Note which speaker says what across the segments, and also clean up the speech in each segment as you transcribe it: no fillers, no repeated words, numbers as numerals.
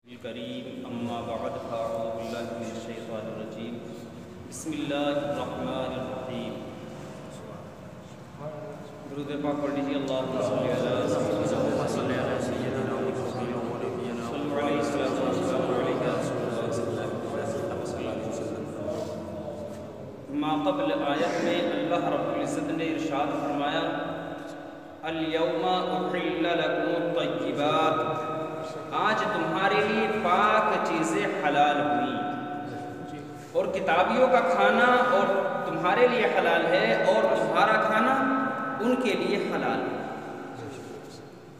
Speaker 1: الكريم اما بعد فاعوذ بالله من الشيطان الرجيم بسم الله الرحمن الرحيم درود پاک پڑھ لیجیے اللہم صلی علی سیدنا صلی علی سیدنا صلی علیہ وسلم ما قبل آیت میں اللہ رب العزت نے ارشاد فرمایا الیوم احل لکم الطیبات، آج تمہارے لیے پاک چیزیں حلال ہوئی اور کتابیوں کا کھانا اور تمہارے لیے حلال ہے اور تمہارا کھانا ان کے لیے حلال ہے۔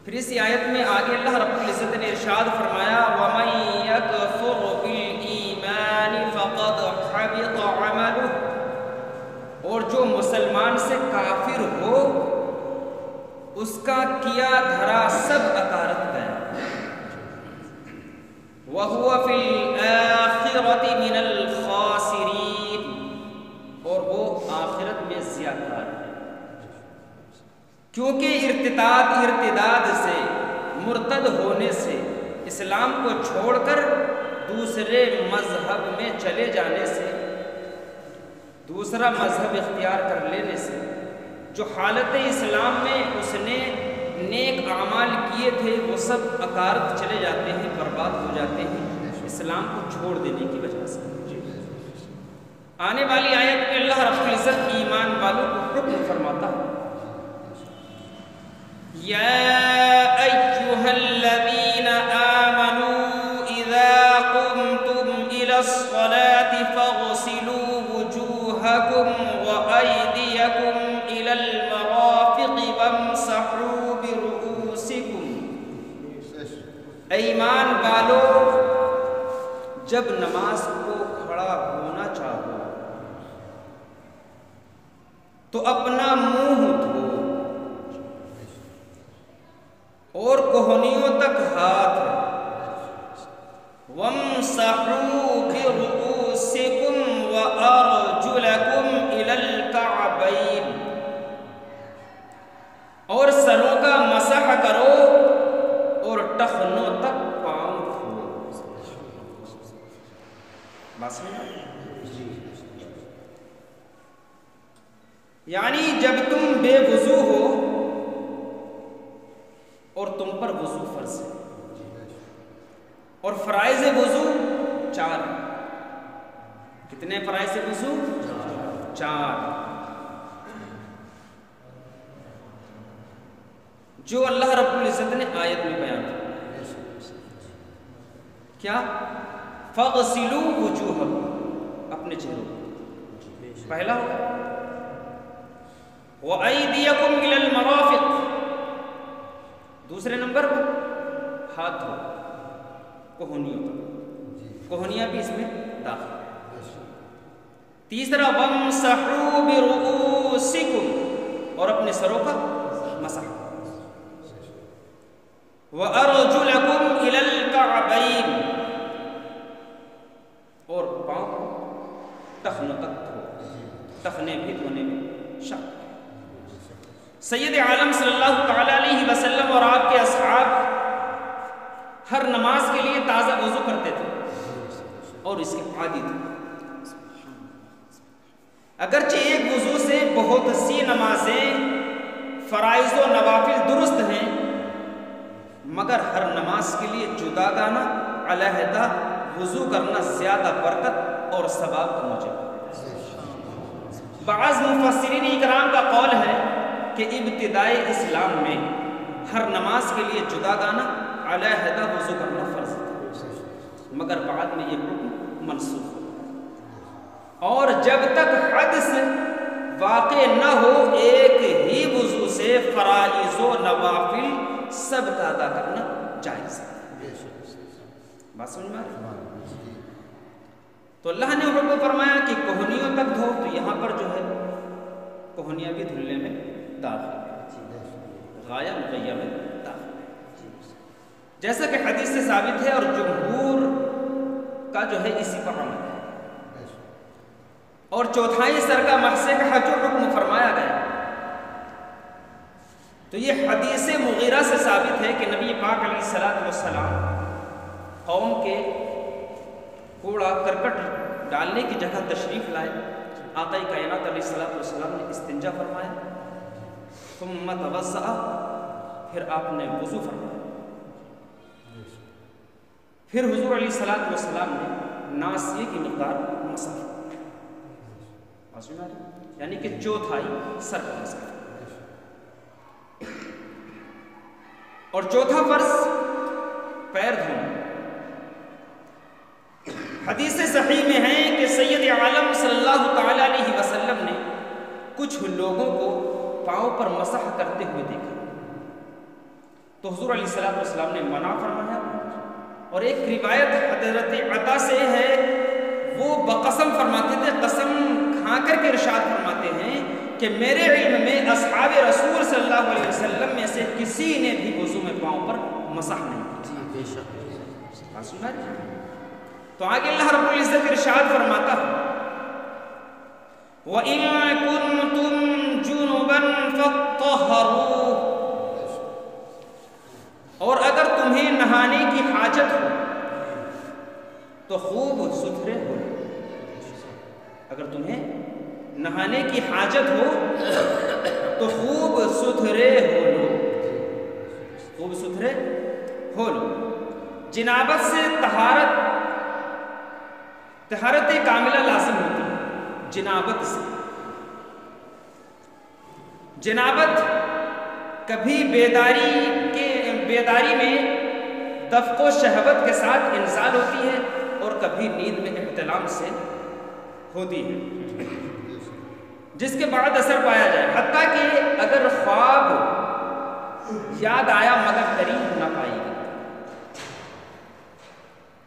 Speaker 1: پھر اس آیت میں آگے اللہ رب العزت نے ارشاد فرمایا وَمَن يَكْفُرْ بِالْإِيمَانِ فَقَدْ حَبِطَ عَمَلُهُ، اور جو مسلمان سے کافر ہو اس کا کیا دھرا سب اکارت گیا، وَهُوَ فِي الْآخِرَةِ مِنَ الْخَاسِرِينَ، اور وہ آخرت میں زیادہ ہے، کیونکہ ارتداد سے، مرتد ہونے سے، اسلام کو چھوڑ کر دوسرے مذہب میں چلے جانے سے، دوسرا مذہب اختیار کر لینے سے، جو حالت اسلام میں اس نے نیک اعمال کیے تھے وہ سب اکارت چلے جاتے ہیں، برباد ہو جاتے ہیں اسلام کو چھوڑ دینے کی وجہ سے۔ آنے والی آیت میں اللہ رب العزت ایمان والوں کو حکم فرماتا ہے یا ایھا الذین آمنوا اذا قمتم الی الصلاة فاغسلوا وجوہکم وایدیکم الی المرافق وامسحوا برؤوسکم، اے ایمان والو جب نماز کو کھڑا ہونا چاہو تو اپنا منہ دھو اور کوہنیوں تک ہاتھ، وامسحوا برؤوسکم وارجلکم الی الکعبین، اور سروں کا مسح کرو اور ٹخنوں تک پاؤں دھو۔ بات سمجھا؟ یعنی جب تم بے وضو ہو اور تم پر وضو فرض ہے، اور فرائض وضو 4، کتنے فرائض وضو؟ 4، جو اللہ رب العزت نے آیت میں بیان کیا؟ فَاغْسِلُوا وُجُوهَكُمْ، اپنے چہروں، پہلا ہوگا وَأَيْدِيَكُمْ إِلَى الْمَرَافِقِ، دوسرے نمبر پر ہاتھ دھو کوہنیوں تک، کوہنیاں بھی اس میں داخل ہے، تیسرا وَامْسَحُوا بِرُؤُوسِكُمْ، اور اپنے سروں کا مسح، وَأَرْجُلَكُمْ إِلَى الْكَعْبَيْنِ، اور پاؤں ٹخنوں تک دھو، ٹخنے بھی دھونے میں شک۔ سید عالم صلی اللہ تعالی علیہ وسلم اور آپ کے اصحاب ہر نماز کے لیے تازہ وضو کرتے تھے اور اس کے عادی تھے، اگرچہ ایک وضو سے بہت سی نمازیں فرائض و نوافل درست ہیں، مگر ہر نماز کے لیے جدا گانا، علیحدہ وضو کرنا زیادہ برکت اور ثواب کا موجب ہے۔ بعض مفسرین اکرام کا قول ہے کہ ابتدائی اسلام میں ہر نماز کے لیے جدا گانا، علیحدہ وضو کرنا فرض تھا، مگر بعد میں یہ حکم منسوخ ہوا، اور جب تک حدث واقع نہ ہو ایک ہی وضو سے فرائض و نوافل سب کا ادا کرنا جائز ہے۔ بات سمجھ میں آ رہی؟ تو اللہ نے حکم فرمایا کہ کوہنیوں تک دھو، تو یہاں پر جو ہے کوہنیاں بھی دھلنے میں داخل ہے، غایہ مغیہ میں داخل ہے، جیسا کہ حدیث سے ثابت ہے اور جمہور کا جو ہے اسی پر عمل ہے، اور چوتھائی سر کا محسے کا جو حکم فرمایا گیا تو یہ حدیث مغیرہ سے ثابت ہے کہ نبی پاک علیہ السلام قوم کے کوڑا کرکٹ ڈالنے کی جگہ تشریف لائے، آقا کائنات علیہ السلام نے استنجا فرمایا، ثم توضأ، پھر آپ نے وضو فرمایا، پھر حضور علیہ السلام نے ناصیے کی مقدار مسح، یعنی کہ چوتھائی سر کا مسح۔ اور چوتھا فرض پیر دھونا۔ حدیث صحیح میں ہے کہ سید عالم صلی اللہ تعالی علیہ وسلم نے کچھ لوگوں کو پاؤں پر مسح کرتے ہوئے دیکھا، تو حضور علیہ السلام نے منع فرمایا۔ اور ایک روایت حضرت عطا سے ہے، وہ بقسم فرماتے تھے، قسم کھا کر کے ارشاد فرماتے ہیں کہ میرے علم میں اصحاب رسول صلی اللہ علیہ وسلم میں سے کسی نے بھی وضو میں پاؤں پر مسح نہیں کیا۔ سنا تو آگے اللہ رب العزت ارشاد فرماتا ہے، وَإِن كُنتُمْ جُنُبًا فَاطَّهَّرُوا، اور اگر تمہیں نہانے کی حاجت ہو تو خوب ستھرے ہو لو۔ اگر تمہیں نہانے کی حاجت ہو تو خوب ستھرے ہو لو، خوب ستھرے ہو لو۔ جنابت سے طہارت کاملہ لازم ہوتی ہے۔ جنابت سے، جنابت کبھی بیداری میں دفق و شہوت کے ساتھ انزال ہوتی ہے، اور کبھی نیند میں احتلام سے ہوتی ہے، جس کے بعد اثر پایا جائے، حتیٰ کہ اگر خواب یاد آیا مگر تری نہ پائی گئی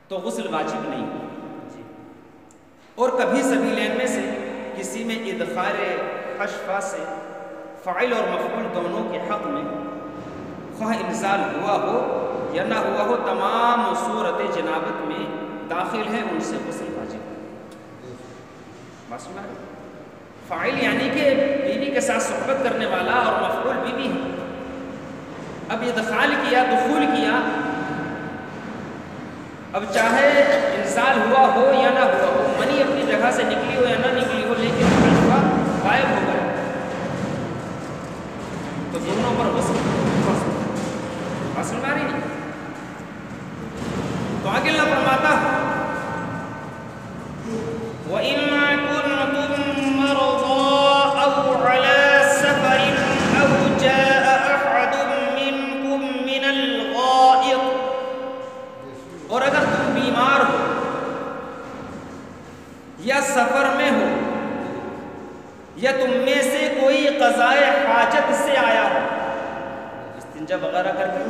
Speaker 1: تو غسل واجب نہیں ہے۔ اور کبھی سبیلین میں سے کسی میں ادخار حشفہ سے فاعل اور مفعول دونوں کے حق میں خواہ انزال ہوا ہو یا نہ ہوا ہو، تمام صورت جنابت میں داخل ہے، ان سے غسل واجب ہے۔ معصوم ہے، فاعل یعنی کہ بیوی کے ساتھ صحبت کرنے والا، اور مفعول بیوی ہے۔ اب ادخال کیا، دخول کیا، اب چاہے انزال ہوا ہو یا نہ ہوا ہو، منی اپنی جگہ سے نکلی ہو یا نہ نکلی ہو، لیکن حشفہ غائب ہو گیا تو دونوں پر غسل حاصل ماری نہیں۔ تو آگے اللہ فرماتا ہے، وَإِن كُنتُم مَّرْضَىٰ أَوْ عَلَىٰ سَفَرٍ أَوْ جَاءَ أَحَدٌ مِّنكُم مِّنَ الْغَائِطِ، اور اگر تم بیمار ہو یا سفر میں ہو یا تم میں سے کوئی قضائے حاجت سے آیا ہو، استنجا وغیرہ کر کے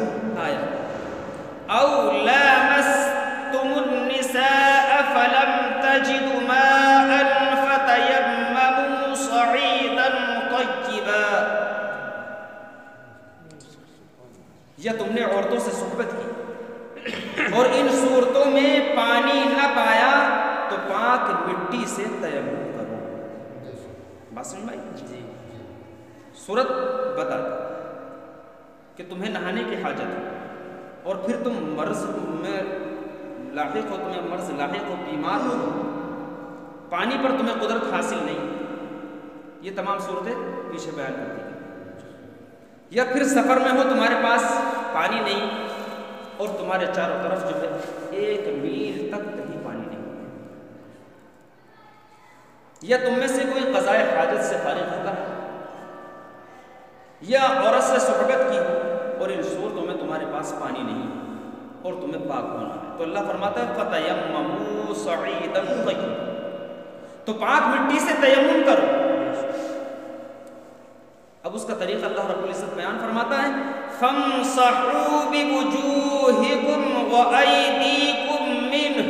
Speaker 1: آیا، او لامستم النساء فلم تجدوا ماء فتيمموا صعيدا طيبا، یا تم نے عورتوں سے صحبت کی اور ان صورتوں میں پانی نہ پایا تو پاک مٹی سے تیمم کرو۔ بات سمجھ میں آئی؟ صورت بتا دی کہ تمہیں نہانے کی حاجت ہے، اور پھر تم مرض میں لاحق ہو، تمہیں مرض لاحق ہو، بیمار ہو، پانی پر تمہیں قدرت حاصل نہیں، یہ تمام صورتیں پیچھے بیان کرتی ہیں۔ یا پھر سفر میں ہو، تمہارے پاس پانی نہیں، اور تمہارے چاروں طرف جو ہے 1 میل تک کہیں پانی نہیں، یا تم میں سے کوئی قضائے حاجت سے فارغ ہوتا ہے، یا عورت سے صحبت کی اور ان صورتوں میں تمہارے پاس پانی نہیں اور تمہیں پاک ہونا ہے، تو اللہ فرماتا ہے فَتَيَمَّمُوا صَعِيدًا طَيِّبًا، تو پاک مٹی سے تیمم کرو۔ اب اس کا طریقہ اللہ رب العزت بیان فرماتا ہے، فَامْسَحُوا بِوُجُوهِكُمْ وَأَيْدِيكُمْ مِنْهُ،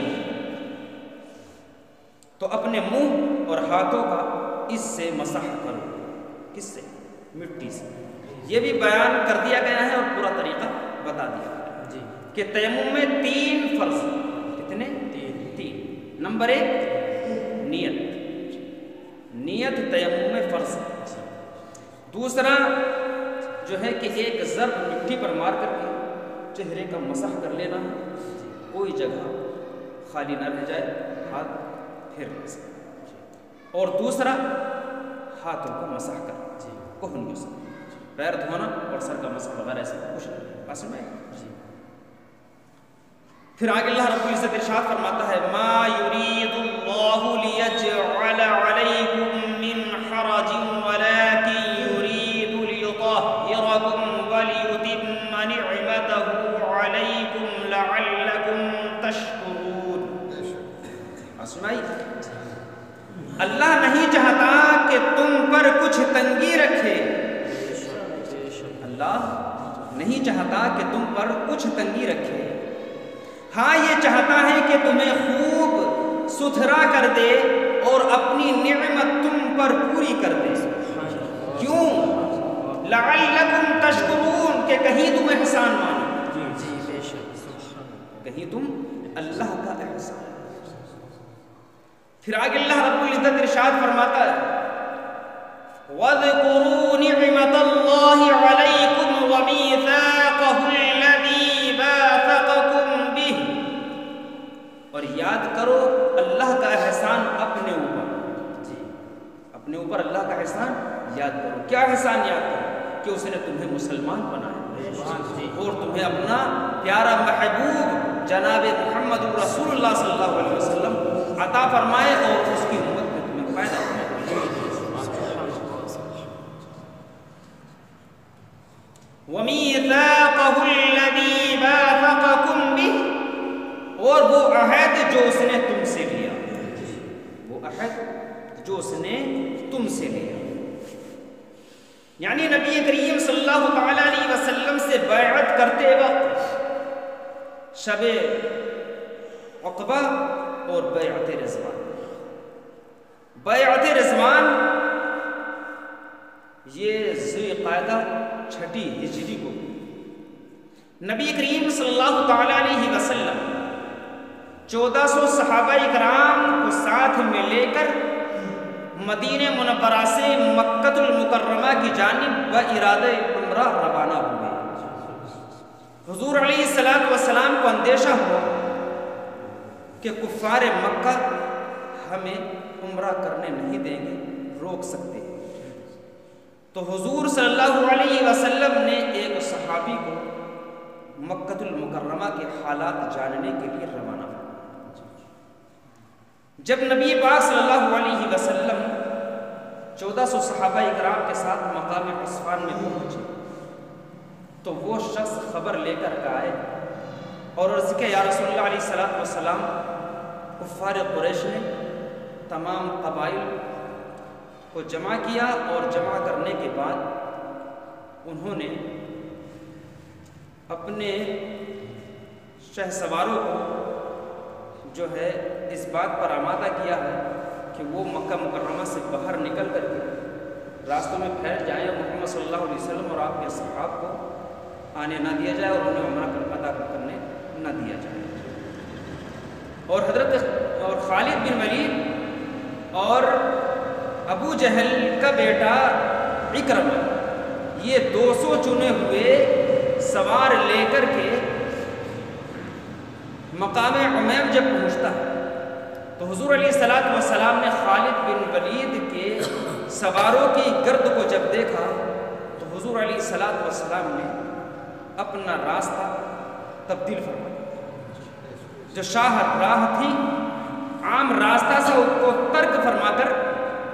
Speaker 1: تو اپنے منہ اور ہاتھوں کا اس سے مسح کرو۔ کس سے؟ مٹی سے۔ یہ بھی بیان کر دیا گیا ہے اور پورا طریقہ بتا دیا گیا جی کہ تیمم میں 3 فرض، کتنے؟ 3۔ نمبر 1 نیت، نیت تیمم میں فرض ہے۔ دوسرا جو ہے کہ ایک ضرب مٹی پر مار کر کے چہرے کا مسح کر لینا ہے، کوئی جگہ خالی نہ رہ جائے، ہاتھ پھیر لے سکتے۔ اور دوسرا ہاتھوں کو مسح کرنا، کہن یوسف، پیر دھونا اور سر کا مسح وغیرہ ایسا کچھ نہیں، بس میں پھر آگے اللہ رب العزت ارشاد فرماتا ہے ما یرید اللہ لیجعل علیکم من حرج ولکن یرید لیطہرکم ولیتم نعمته علیکم لعلکم تشکرون۔ سنائی، اللہ نہیں چاہتا کہ تم پر کچھ تنگی رکھے، اللہ نہیں چاہتا کہ تم پر کچھ تنگی رکھے، ہاں یہ چاہتا ہے کہ تمہیں خوب ستھرا کر دے اور اپنی نعمت تم پر پوری کر دے۔ کیوں؟ لعلکم تشکرون، کہ کہیں تم احسان مانو، کہیں تم اللہ کا احسان۔ پھر آگے اللہ رب العزت ارشاد فرماتا ہے وَاذْكُرُوا نِعْمَةَ اللَّهِ عَلَيْكُمْ وَمِيثَاقَهُ الَّذِي بَاثَقَكُمْ بِهِ، اور یاد کرو اللہ کا احسان اپنے اوپر، اپنے اوپر اللہ کا احسان یاد کرو۔ کیا احسان یاد کرو؟ کہ اس نے تمہیں مسلمان بنایا اور تمہیں اپنا پیارا محبوب جناب محمد رسول اللہ صلی اللہ علیہ وسلم عطا فرمائے اور اس کی امت میں تمہیں پیدا فرمائے۔ وَمِيثَاقَهُ الَّذِي بَاثَقَكُمْ بِهِ، اور وہ عہد جو اس نے تم سے لیا، وہ عہد جو اس نے تم سے لیا، یعنی نبی کریم صلی اللہ تعالی علیہ وسلم سے بیعت کرتے وقت شب عقبہ اور بیعت رضوان۔ بیعت رضوان یہ ذی قعدہ 6 ہجری کو نبی کریم صلی اللہ تعالی علیہ وسلم 1400 صحابہ کرام کو ساتھ میں لے کر مدینہ منورہ سے مکہ المکرمہ کی جانب ارادہ عمرہ روانہ ہوئے۔ حضور علیہ السلام کو اندیشہ ہوا کہ کفار مکہ ہمیں عمرہ کرنے نہیں دیں گے، روک سکتے ہیں، تو حضور صلی اللہ علیہ وسلم نے ایک صحابی کو مکہ المکرمہ کے حالات جاننے کے لیے روانہ کیا۔ جب نبی پاک صلی اللہ علیہ وسلم 1400 صحابہ کرام کے ساتھ مقام عصفان میں پہنچے تو وہ شخص خبر لے کر آئے اور عرض کہ یا رسول اللہ علیہ السلام، کفار قریش نے تمام قبائل کو جمع کیا اور جمع کرنے کے بعد انہوں نے اپنے شہ سواروں کو جو ہے اس بات پر آمادہ کیا ہے کہ وہ مکہ مکرمہ سے باہر نکل کر کے راستوں میں پھیل جائیں اور محمد صلی اللہ علیہ وسلم اور آپ کے اصحاب کو آنے نہ دیا جائے اور انہیں عمرہ ادا کرنے نہ دیا جائے۔ اور حضرت خالد بن ولید اور ابو جہل کا بیٹا اکرمہ یہ 200 چنے ہوئے سوار لے کر کے مقام عمیم جب پہنچتا ہے تو حضور علیہ السلام نے خالد بن ولید کے سواروں کی گرد کو جب دیکھا تو حضور علیہ السلام نے اپنا راستہ تبدیل فرمایا۔ جو شاہ راہ تھی عام راستہ سے اس کو ترک فرما کر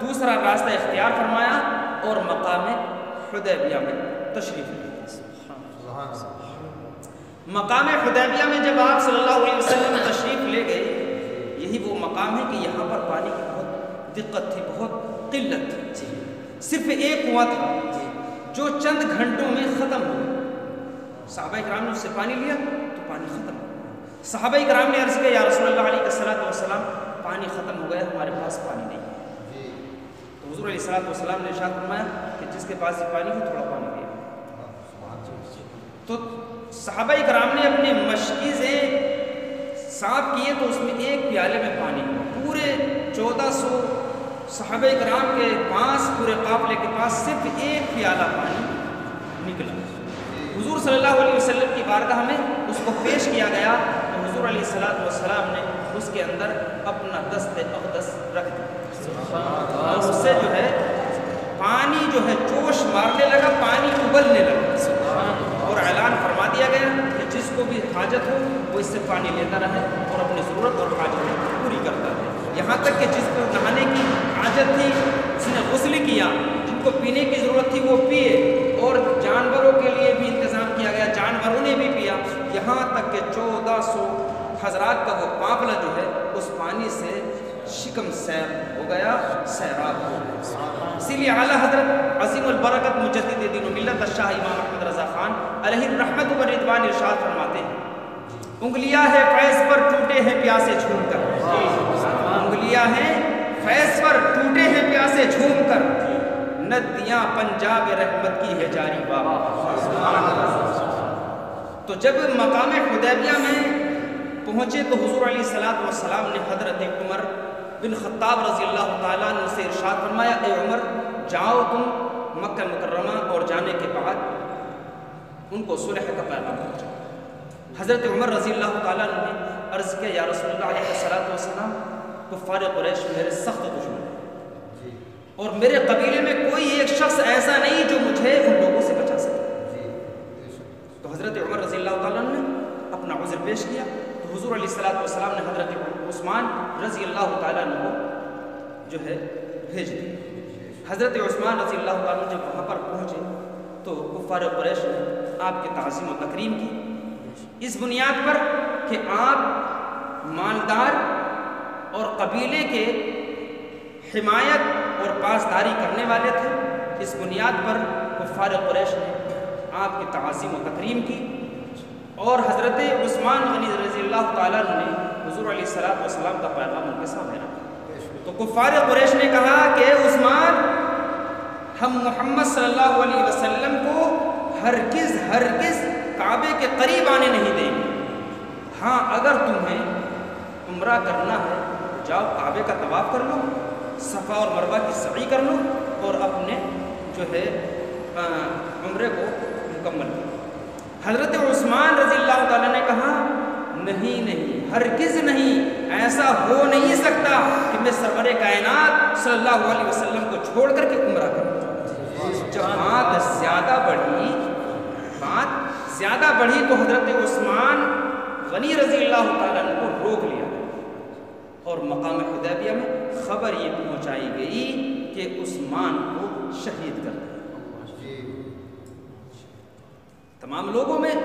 Speaker 1: دوسرا راستہ اختیار فرمایا اور مقام حدیبیہ میں تشریف لے۔ مقام حدیبیہ میں جب آپ صلی اللہ علیہ وسلم تشریف لے گئے، یہی وہ مقام ہے کہ یہاں پر پانی کی بہت دقت تھی، بہت قلت تھی، صرف ایک کنواں تھا جو چند گھنٹوں میں ختم ہو گیا۔ صحابہ کرام نے اس سے پانی لیا تو پانی ختم ہو گیا۔ صحابہ کرام نے عرض کیا یا رسول اللہ علیہ السلام، پانی ختم ہو گیا، ہمارے پاس پانی نہیں ہے۔ تو حضور علیہ السلام نے ارشاد فرمایا کہ جس کے پاس پانی ہو تھوڑا پانی دے۔ تو صحابہ کرام نے اپنے مشکیزیں صاف کیے تو اس میں ایک پیالے میں پانی ہوا۔ پورے 1400 صحابہ کرام کے پاس، پورے قافلے کے پاس صرف ایک پیالہ پانی نکلا۔ حضور صلی اللہ علیہ وسلم کی بارگاہ میں اس کو پیش کیا گیا تو حضور حضور علیہ السلام نے اس کے اندر اپنا دست اقدس رکھ دیا اور اس سے جو ہے پانی جو ہے جوش مارنے لگا، پانی ابلنے لگا، اور اعلان فرما دیا گیا کہ جس کو بھی حاجت ہو وہ اس سے پانی لیتا رہے اور اپنی ضرورت اور حاجت پوری کرتا رہے، یہاں تک کہ جس کو نہانے کی حاجت تھی اس نے غسل کیا، جن کو پینے کی ضرورت تھی وہ پیے، اور جانوروں کے لیے بھی انتظام کیا گیا، جانوروں نے بھی پیا، یہاں تک کہ 1400 حضرات کا وہ قافلہ جو ہے اس پانی سے شکم سیر ہو گیا، سیراب ہو گیا۔ اسی لیے اعلیٰ حضرت عظیم البرکت مجدد دین و ملت شاہ امام احمد رضا خان علیہ الرحمت و رضوان ارشاد فرماتے ہیں، انگلیاں ہیں فیض پر ٹوٹے ہیں پیاسے جھوم کر، انگلیاں ہیں فیض پر ٹوٹے ہیں پیاسے جھوم کر، ندیاں پنجاب رحمت کی ہے جاری بابا۔ تو جب مقام حدیبیہ میں پہنچے تو حضور علیہ السلام نے حضرت عمر بن خطاب رضی اللہ تعالیٰ عنہ سے ارشاد فرمایا، اے عمر جاؤ تم مکہ مکرمہ، اور جانے کے بعد ان کو صلح کا پیغام پہنچاؤ۔ حضرت عمر رضی اللہ تعالیٰ عنہ نے عرض کیا، یا رسول اللہ علیہ السلام، کفار قریش میرے سخت دشمن ہیں اور میرے قبیلے میں کوئی ایک شخص ایسا نہیں جو مجھے ان لوگوں سے بچا سکے۔ تو حضرت عمر رضی اللہ تعالیٰ عنہ نے اپنا عذر پیش کیا، تو حضور علیہ السلام نے حضرت عثمان رضی اللہ تعالیٰ عنہ کو جو ہے بھیج دیا۔ حضرت عثمان رضی اللہ تعالیٰ عنہ جب وہاں پر پہنچے تو کفار قریش نے آپ کی تعظیم و تکریم کی، اس بنیاد پر کہ آپ مالدار اور قبیلے کے حمایت اور پاسداری کرنے والے تھے، اس بنیاد پر کفار قریش نے آپ کی تعظیم و تکریم کی، اور حضرت عثمان غنی رضی اللہ تعالیٰ نے حضور علیہ السلام کا پیغام ان کے سامنے رکھا۔ تو کفار قریش نے کہا کہ عثمان، ہم محمد صلی اللہ علیہ وسلم کو ہرگز کعبے کے قریب آنے نہیں دیں گے، ہاں اگر تمہیں عمرہ کرنا ہے جاؤ کعبے کا طواف کر لو، صفا اور مروہ کی سعی کر لو، اور اپنے جو ہے عمرے کو مکمل کرو۔ حضرت عثمان رضی اللہ تعالیٰ نے کہا، نہیں، ہرگز نہیں، ایسا ہو نہیں سکتا کہ میں سرور کائنات صلی اللہ علیہ وسلم کو چھوڑ کر کے عمرہ کروں۔ جب بات زیادہ بڑھی تو حضرت عثمان غنی رضی اللہ تعالیٰ نے کو روک لیا، اور مقام حدیبیہ میں خبر یہ پہنچائی گئی کہ عثمان کو شہید کر دیا۔ تمام لوگوں میں،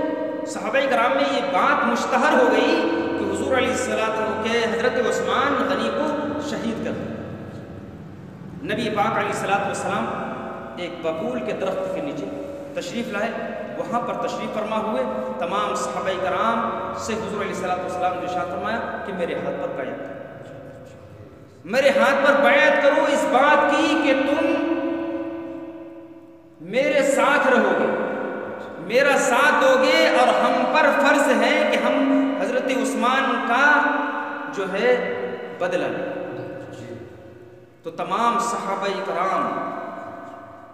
Speaker 1: صحابہ کرام میں یہ بات مشتہر ہو گئی کہ حضور علیہ السلام کے حضرت عثمان غنی کو شہید کر دیا۔ نبی پاک علیہ السلام ایک ببول کے درخت کے نیچے تشریف لائے، وہاں پر تشریف فرما ہوئے، تمام صحابہ کرام سے حضور علیہ السلام نے ارشاد فرمایا کہ میرے ہاتھ پر بیعت کرو، میرے ہاتھ پر بیعت کرو اس بات کی کہ تم میرے ساتھ رہو گے، میرا ساتھ دو گے، اور ہم پر فرض ہے کہ ہم حضرت عثمان کا جو ہے بدلہ لیں۔ تو تمام صحابہ کرام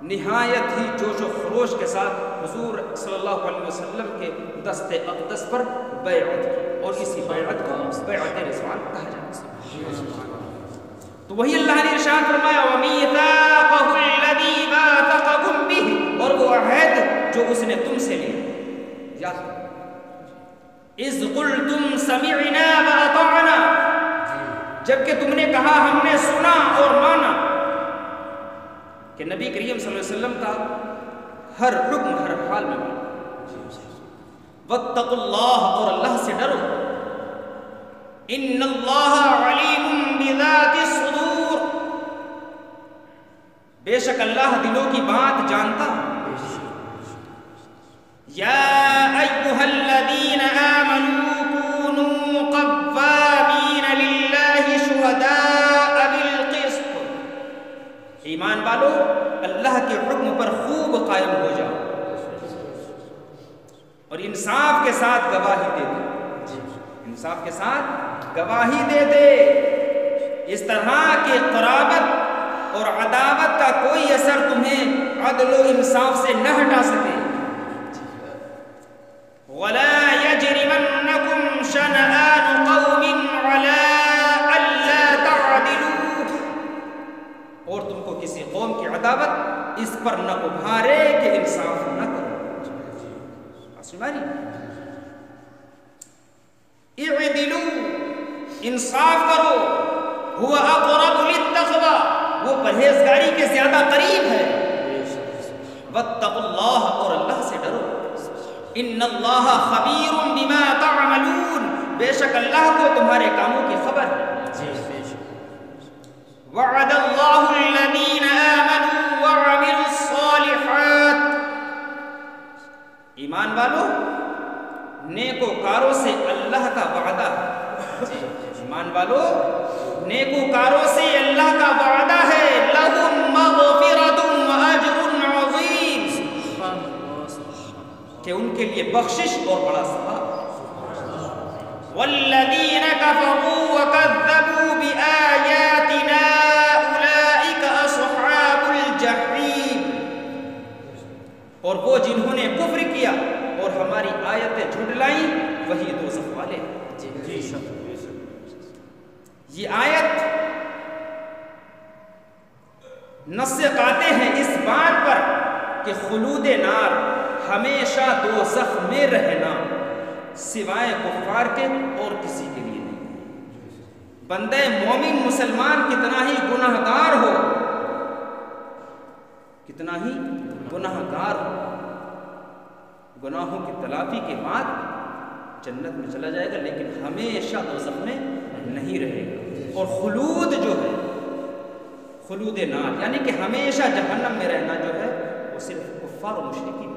Speaker 1: نہایت ہی جوش و خروش کے ساتھ حضور صلی اللہ علیہ وسلم کے دست اقدس پر بیعت کی، اور اسی بیعت کو بیعت رضوان کہا جاتا ہے۔ تو وہی اللہ نے ارشاد فرمایا، وَمِيثَاقَهُ الَّذِي وَاثَقَكُم بِهِ، اور وہ عہد جو اس نے تم سے لیا، یاد اِذْ قُلْتُمْ سَمِعْنَا وَأَطَعْنَا، جبکہ تم نے کہا ہم نے سنا اور مانا، کہ نبی کریم صلی اللہ علیہ وسلم کا ہر حکم ہر حال میں مانا۔ وَاتَّقُوا اللَّهَ، اور اللہ سے ڈرو، إِنَّ اللَّهَ عَلِيمٌ بِذَاتِ الصُّدُورِ، بے شک اللہ دلوں کی بات جانتا ہے۔ یا ایھا الذین آمنوا کونوا قوامین للہ شہداء بالقسط، ایمان والو اللہ کے حکم پر خوب قائم ہو جاؤ اور انصاف کے ساتھ گواہی دے دے، انصاف کے ساتھ گواہی دے دے، اس طرح کی قرابت اور عداوت کا کوئی اثر تمہیں عدل و انصاف سے نہ ہٹا سکے۔ وَلَا يَجْرِمَنَّكُمْ شَنَآنُ دعوت اس پر نہ ابھارے کہ انصاف نہ کرو. اعدلوا، انصاف کرو، هو اقرب للتقوی، وہ پرہیزگاری کے زیادہ قریب ہے. واتقوا اللہ، اور اللہ سے ڈرو. ان اللہ خبیر بما تعملون، بے شک اللہ کو تمہارے کاموں کی خبر ہے. وعد اللہ الذین آمنوا وعملوا الصالحات، ایمان والو نیکوکاروں سے اللہ کا وعدہ ہے. ایمان والو نیکوکاروں سے اللہ کا وعدہ ہے. لہم مغفرۃ واجر عظیم، کہ ان کے لیے بخشش اور بڑا ثواب. والذین کفروا وکذبوا بآیاتنا اولئک اصحاب الجحیم، اور وہ جنہوں نے کفر کیا اور ہماری آیتیں جھٹلائیں وہی دوزخ والے ہیں. یہ آیت نص قاطع ہیں اس بات پر کہ خلود نار، ہمیشہ دوزخ میں رہنا، سوائے کفار کے اور کسی کے لیے نہیں. بندہ مومن مسلمان کتنا ہی گناہگار ہو، کتنا ہی گناہگار ہو، گناہوں کی تلافی کے بعد جنت میں چلا جائے گا، لیکن ہمیشہ دوزخ میں نہیں رہے گا. اور خلود جو ہے، خلود نار یعنی کہ ہمیشہ جہنم میں رہنا جو ہے، وہ صرف کفار و مشرکین